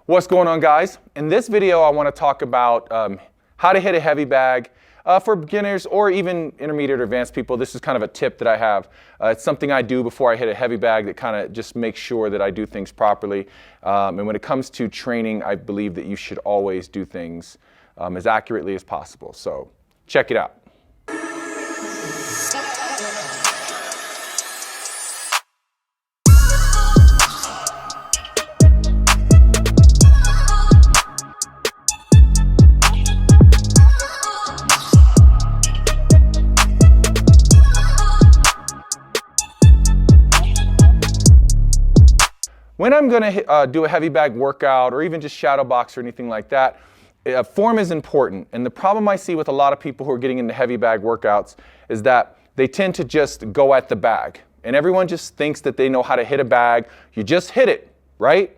What's going on, guys? In this video, I want to talk about how to hit a heavy bag for beginners or even intermediate or advanced people. This is kind of a tip that I have. It's something I do before I hit a heavy bag that kind of just makes sure that I do things properly. And when it comes to training, I believe that you should always do things as accurately as possible. So check it out. When I'm going to do a heavy bag workout or even just shadow box or anything like that, form is important. And the problem I see with a lot of people who are getting into heavy bag workouts is that they tend to just go at the bag. And everyone just thinks that they know how to hit a bag. You just hit it, right?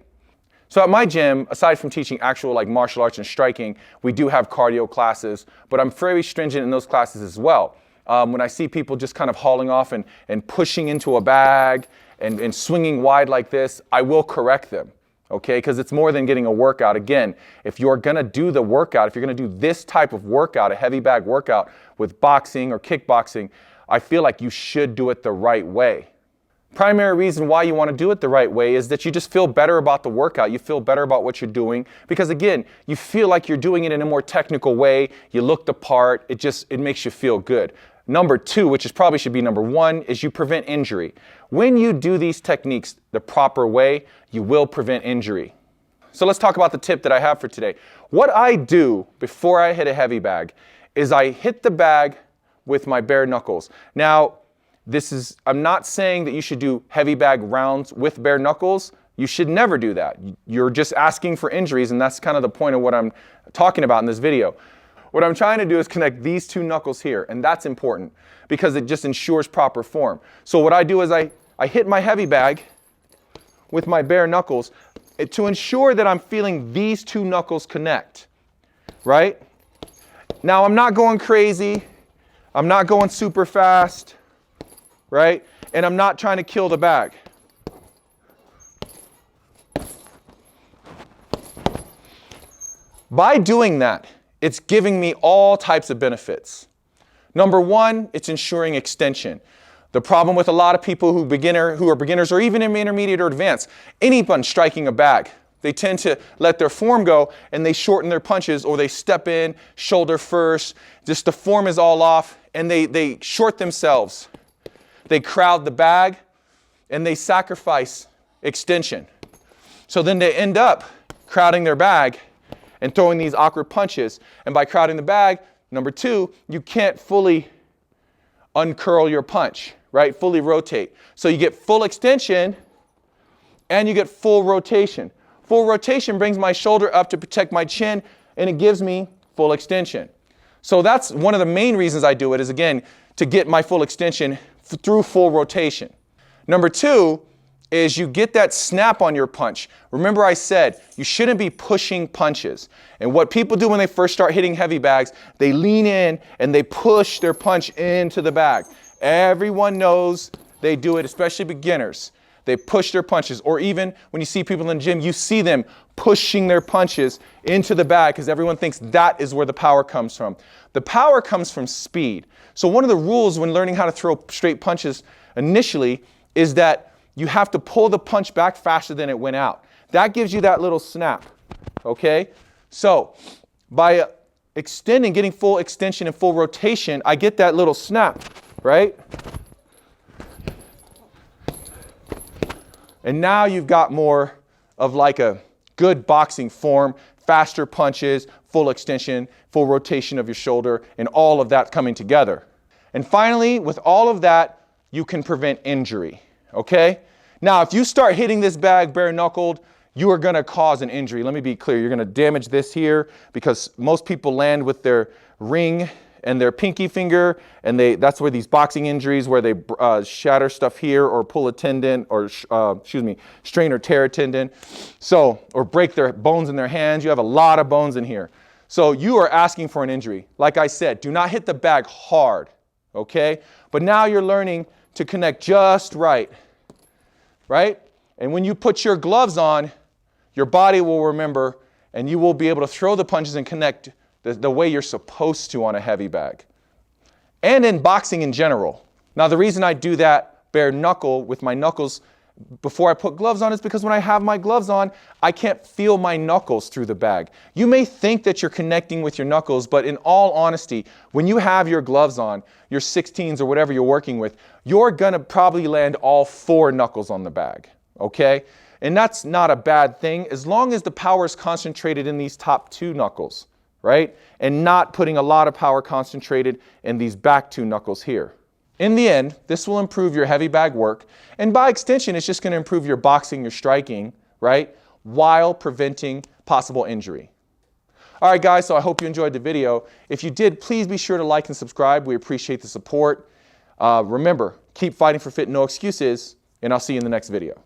So at my gym, aside from teaching actual like martial arts and striking, we do have cardio classes, but I'm very stringent in those classes as well. When I see people just kind of hauling off and pushing into a bag and swinging wide like this, I will correct them, okay? Because it's more than getting a workout. Again, if you're gonna do the workout, if you're gonna do this type of workout, a heavy bag workout with boxing or kickboxing, I feel like you should do it the right way. Primary reason why you wanna do it the right way is that you just feel better about the workout. You feel better about what you're doing because again, you feel like you're doing it in a more technical way. You look the part, it makes you feel good. Number two, which is probably should be number one, is you prevent injury. When you do these techniques the proper way, you will prevent injury. So let's talk about the tip that I have for today. What I do before I hit a heavy bag is I hit the bag with my bare knuckles. Now, I'm not saying that you should do heavy bag rounds with bare knuckles. You should never do that. You're just asking for injuries, and that's kind of the point of what I'm talking about in this video. What I'm trying to do is connect these two knuckles here, and that's important because it just ensures proper form. So what I do is I hit my heavy bag with my bare knuckles to ensure that I'm feeling these two knuckles connect, right? Now I'm not going crazy, I'm not going super fast, right? And I'm not trying to kill the bag. By doing that, it's giving me all types of benefits. Number one, it's ensuring extension. The problem with a lot of people who are beginners or even intermediate or advanced, anyone striking a bag, they tend to let their form go and they shorten their punches or they step in shoulder first, just the form is all off and they short themselves. They crowd the bag and they sacrifice extension. So then they end up crowding their bag and throwing these awkward punches. And by crowding the bag, number two, you can't fully uncurl your punch, right? Fully rotate. So you get full extension and you get full rotation. Full rotation brings my shoulder up to protect my chin and it gives me full extension. So that's one of the main reasons I do it is again, to get my full extension through full rotation. Number two, is you get that snap on your punch. Remember I said you shouldn't be pushing punches. And what people do when they first start hitting heavy bags, they lean in and they push their punch into the bag. Everyone knows they do it, especially beginners. They push their punches, or even when you see people in the gym, you see them pushing their punches into the bag because everyone thinks that is where the power comes from. The power comes from speed. So one of the rules when learning how to throw straight punches initially is that you have to pull the punch back faster than it went out. That gives you that little snap, okay? So by extending, getting full extension and full rotation, I get that little snap, right? And now you've got more of like a good boxing form, faster punches, full extension, full rotation of your shoulder, and all of that coming together. And finally, with all of that, you can prevent injury. Okay? Now, if you start hitting this bag bare-knuckled, you are going to cause an injury. Let me be clear. You're going to damage this here because most people land with their ring and their pinky finger, and that's where these boxing injuries where they shatter stuff here or pull a tendon or, strain or tear a tendon, or break their bones in their hands. You have a lot of bones in here. So you are asking for an injury. Like I said, do not hit the bag hard, okay? But now you're learning to connect just right? And when you put your gloves on, your body will remember, and you will be able to throw the punches and connect the way you're supposed to on a heavy bag. And in boxing in general. Now, the reason I do that bare knuckle with my knuckles before I put gloves on is because when I have my gloves on, I can't feel my knuckles through the bag. You may think that you're connecting with your knuckles, but in all honesty, when you have your gloves on, your 16s or whatever you're working with, you're gonna probably land all 4 knuckles on the bag, okay? And that's not a bad thing as long as the power is concentrated in these top 2 knuckles, right? And not putting a lot of power concentrated in these back 2 knuckles here. In the end, this will improve your heavy bag work, and by extension, it's just going to improve your boxing, your striking, right? While preventing possible injury. All right, guys, so I hope you enjoyed the video. If you did, please be sure to like and subscribe. We appreciate the support. Remember, keep fighting for fit, no excuses, and I'll see you in the next video.